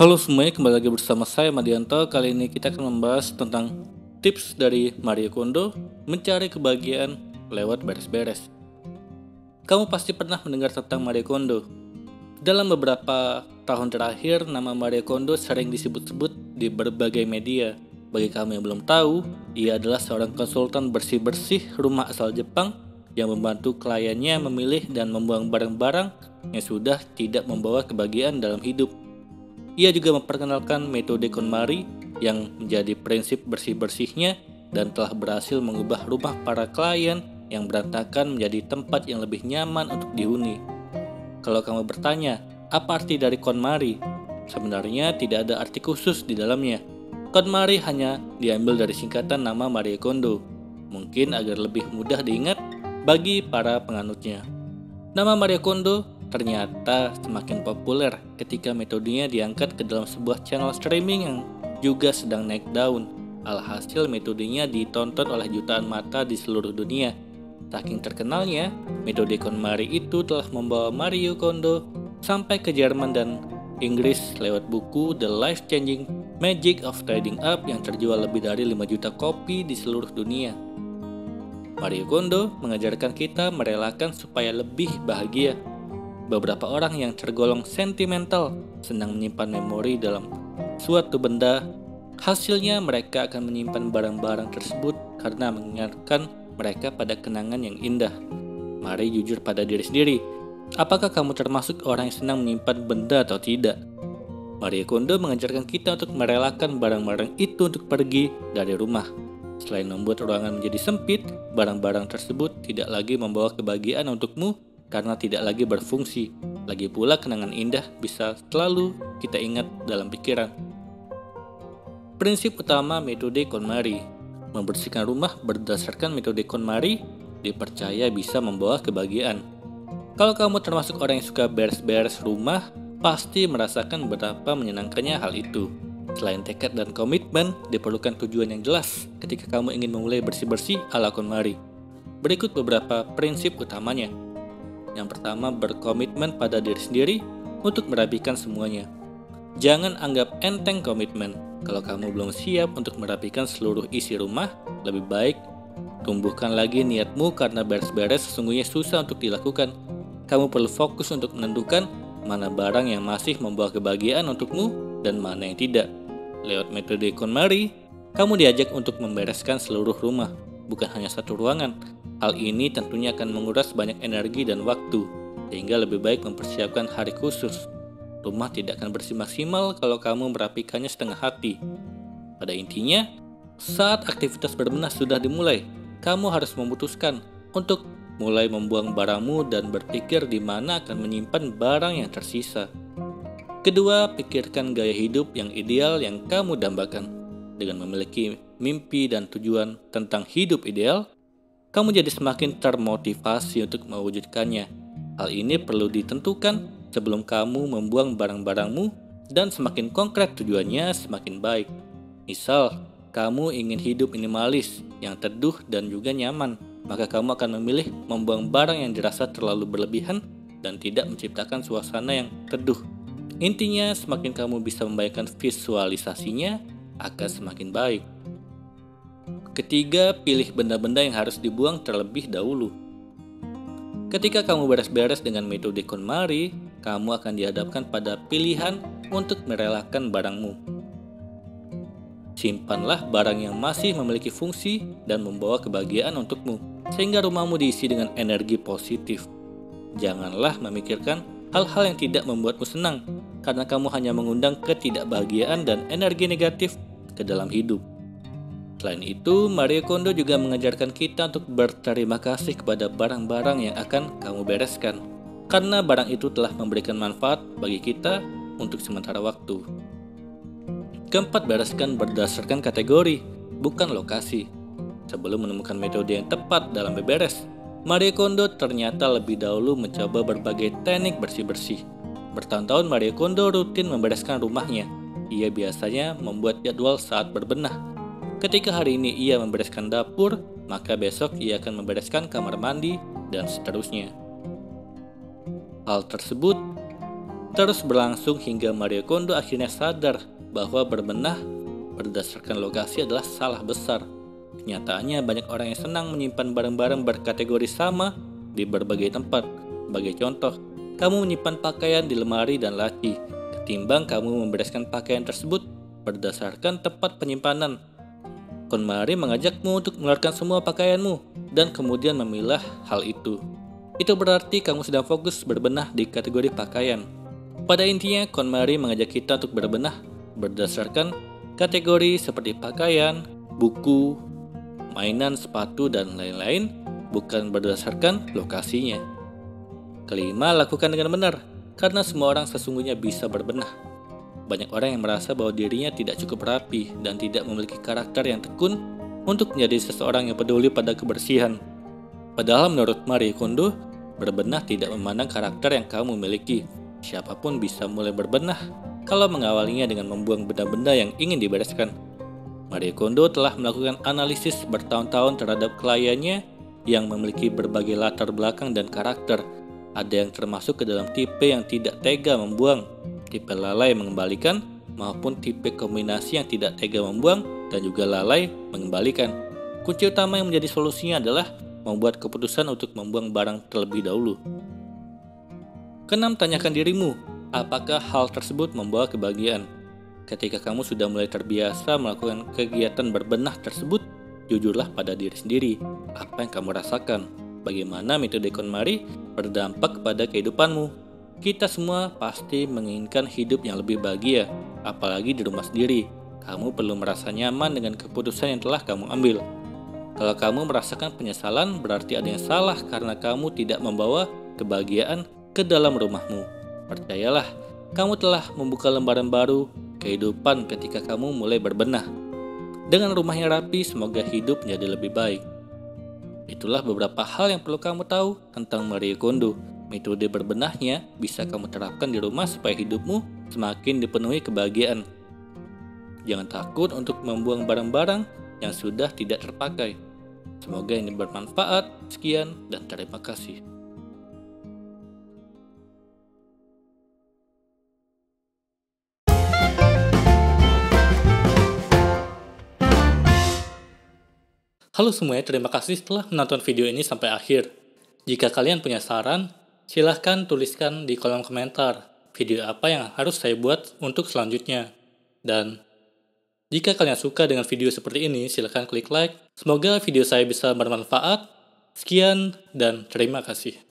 Halo semuanya, kembali lagi bersama saya Madianto. Kali ini kita akan membahas tentang tips dari Marie Kondo mencari kebahagiaan lewat beres-beres. Kamu pasti pernah mendengar tentang Marie Kondo. Dalam beberapa tahun terakhir, nama Marie Kondo sering disebut-sebut di berbagai media. Bagi kamu yang belum tahu, ia adalah seorang konsultan bersih-bersih rumah asal Jepang yang membantu kliennya memilih dan membuang barang-barang yang sudah tidak membawa kebahagiaan dalam hidup. Ia juga memperkenalkan metode KonMari yang menjadi prinsip bersih-bersihnya dan telah berhasil mengubah rumah para klien yang berantakan menjadi tempat yang lebih nyaman untuk dihuni. Kalau kamu bertanya, apa arti dari KonMari? Sebenarnya tidak ada arti khusus di dalamnya. KonMari hanya diambil dari singkatan nama Marie Kondo, mungkin agar lebih mudah diingat bagi para penganutnya. Nama Marie Kondo ternyata semakin populer ketika metodenya diangkat ke dalam sebuah channel streaming yang juga sedang naik daun. Alhasil metodenya ditonton oleh jutaan mata di seluruh dunia. Saking terkenalnya, metode KonMari itu telah membawa Marie Kondo sampai ke Jerman dan Inggris lewat buku The Life-Changing Magic of Tidying Up yang terjual lebih dari 5 juta kopi di seluruh dunia. Marie Kondo mengajarkan kita merelakan supaya lebih bahagia. Beberapa orang yang tergolong sentimental senang menyimpan memori dalam suatu benda. Hasilnya mereka akan menyimpan barang-barang tersebut karena mengingatkan mereka pada kenangan yang indah. Mari jujur pada diri sendiri. Apakah kamu termasuk orang yang senang menyimpan benda atau tidak? Marie Kondo mengajarkan kita untuk merelakan barang-barang itu untuk pergi dari rumah. Selain membuat ruangan menjadi sempit, barang-barang tersebut tidak lagi membawa kebahagiaan untukmu karena tidak lagi berfungsi. Lagi pula kenangan indah bisa selalu kita ingat dalam pikiran. Prinsip utama metode KonMari. Membersihkan rumah berdasarkan metode KonMari dipercaya bisa membawa kebahagiaan. Kalau kamu termasuk orang yang suka beres-beres rumah, pasti merasakan betapa menyenangkannya hal itu. Selain tekad dan komitmen, diperlukan tujuan yang jelas ketika kamu ingin memulai bersih-bersih ala KonMari. Berikut beberapa prinsip utamanya. Yang pertama, berkomitmen pada diri sendiri untuk merapikan semuanya. Jangan anggap enteng komitmen. Kalau kamu belum siap untuk merapikan seluruh isi rumah, lebih baik tumbuhkan lagi niatmu karena beres-beres sesungguhnya susah untuk dilakukan. Kamu perlu fokus untuk menentukan mana barang yang masih membawa kebahagiaan untukmu dan mana yang tidak. Lewat metode KonMari, kamu diajak untuk membereskan seluruh rumah, bukan hanya satu ruangan. Hal ini tentunya akan menguras banyak energi dan waktu, sehingga lebih baik mempersiapkan hari khusus. Rumah tidak akan bersih maksimal kalau kamu merapikannya setengah hati. Pada intinya, saat aktivitas berbenah sudah dimulai, kamu harus memutuskan untuk mulai membuang barangmu dan berpikir di mana akan menyimpan barang yang tersisa. Kedua, pikirkan gaya hidup yang ideal yang kamu dambakan. Dengan memiliki mimpi dan tujuan tentang hidup ideal, kamu jadi semakin termotivasi untuk mewujudkannya. Hal ini perlu ditentukan sebelum kamu membuang barang-barangmu dan semakin konkret tujuannya semakin baik. Misal, kamu ingin hidup minimalis yang teduh dan juga nyaman, maka kamu akan memilih membuang barang yang dirasa terlalu berlebihan dan tidak menciptakan suasana yang teduh. Intinya, semakin kamu bisa membayangkan visualisasinya, akan semakin baik. Ketiga, pilih benda-benda yang harus dibuang terlebih dahulu. Ketika kamu beres-beres dengan metode KonMari, kamu akan dihadapkan pada pilihan untuk merelakan barangmu. Simpanlah barang yang masih memiliki fungsi dan membawa kebahagiaan untukmu, sehingga rumahmu diisi dengan energi positif. Janganlah memikirkan hal-hal yang tidak membuatmu senang, karena kamu hanya mengundang ketidakbahagiaan dan energi negatif ke dalam hidup. Selain itu, Marie Kondo juga mengajarkan kita untuk berterima kasih kepada barang-barang yang akan kamu bereskan, karena barang itu telah memberikan manfaat bagi kita untuk sementara waktu. Keempat, bereskan berdasarkan kategori, bukan lokasi. Sebelum menemukan metode yang tepat dalam beberes, Marie Kondo ternyata lebih dahulu mencoba berbagai teknik bersih-bersih. Bertahun-tahun Marie Kondo rutin membereskan rumahnya. Ia biasanya membuat jadwal saat berbenah. Ketika hari ini ia membereskan dapur, maka besok ia akan membereskan kamar mandi, dan seterusnya. Hal tersebut Terus berlangsung hingga Marie Kondo akhirnya sadar bahwa berbenah berdasarkan lokasi adalah salah besar. Kenyataannya banyak orang yang senang menyimpan barang-barang berkategori sama di berbagai tempat. Sebagai contoh, kamu menyimpan pakaian di lemari dan laci, ketimbang kamu membereskan pakaian tersebut berdasarkan tempat penyimpanan. KonMari mengajakmu untuk mengeluarkan semua pakaianmu dan kemudian memilah hal itu. Itu berarti kamu sedang fokus berbenah di kategori pakaian. Pada intinya, KonMari mengajak kita untuk berbenah berdasarkan kategori seperti pakaian, buku, mainan, sepatu, dan lain-lain, bukan berdasarkan lokasinya. Kelima, lakukan dengan benar, karena semua orang sesungguhnya bisa berbenah. Banyak orang yang merasa bahwa dirinya tidak cukup rapi dan tidak memiliki karakter yang tekun untuk menjadi seseorang yang peduli pada kebersihan. Padahal menurut Marie Kondo, berbenah tidak memandang karakter yang kamu miliki. Siapapun bisa mulai berbenah kalau mengawalinya dengan membuang benda-benda yang ingin dibereskan. Marie Kondo telah melakukan analisis bertahun-tahun terhadap kliennya yang memiliki berbagai latar belakang dan karakter. Ada yang termasuk ke dalam tipe yang tidak tega membuang, tipe lalai mengembalikan, maupun tipe kombinasi yang tidak tega membuang dan juga lalai mengembalikan. Kunci utama yang menjadi solusinya adalah membuat keputusan untuk membuang barang terlebih dahulu. Keenam, tanyakan dirimu, apakah hal tersebut membawa kebahagiaan? Ketika kamu sudah mulai terbiasa melakukan kegiatan berbenah tersebut, jujurlah pada diri sendiri. Apa yang kamu rasakan? Bagaimana metode KonMari berdampak pada kehidupanmu? Kita semua pasti menginginkan hidup yang lebih bahagia, apalagi di rumah sendiri. Kamu perlu merasa nyaman dengan keputusan yang telah kamu ambil. Kalau kamu merasakan penyesalan, berarti ada yang salah karena kamu tidak membawa kebahagiaan ke dalam rumahmu. Percayalah, kamu telah membuka lembaran baru kehidupan ketika kamu mulai berbenah. Dengan rumahnya rapi, semoga hidup menjadi lebih baik. Itulah beberapa hal yang perlu kamu tahu tentang Marie Kondo. Metode berbenahnya bisa kamu terapkan di rumah supaya hidupmu semakin dipenuhi kebahagiaan. Jangan takut untuk membuang barang-barang yang sudah tidak terpakai. Semoga ini bermanfaat. Sekian dan terima kasih. Halo semuanya, terima kasih telah menonton video ini sampai akhir. Jika kalian punya saran, silahkan tuliskan di kolom komentar video apa yang harus saya buat untuk selanjutnya. Dan jika kalian suka dengan video seperti ini, silahkan klik like. Semoga video saya bisa bermanfaat. Sekian dan terima kasih.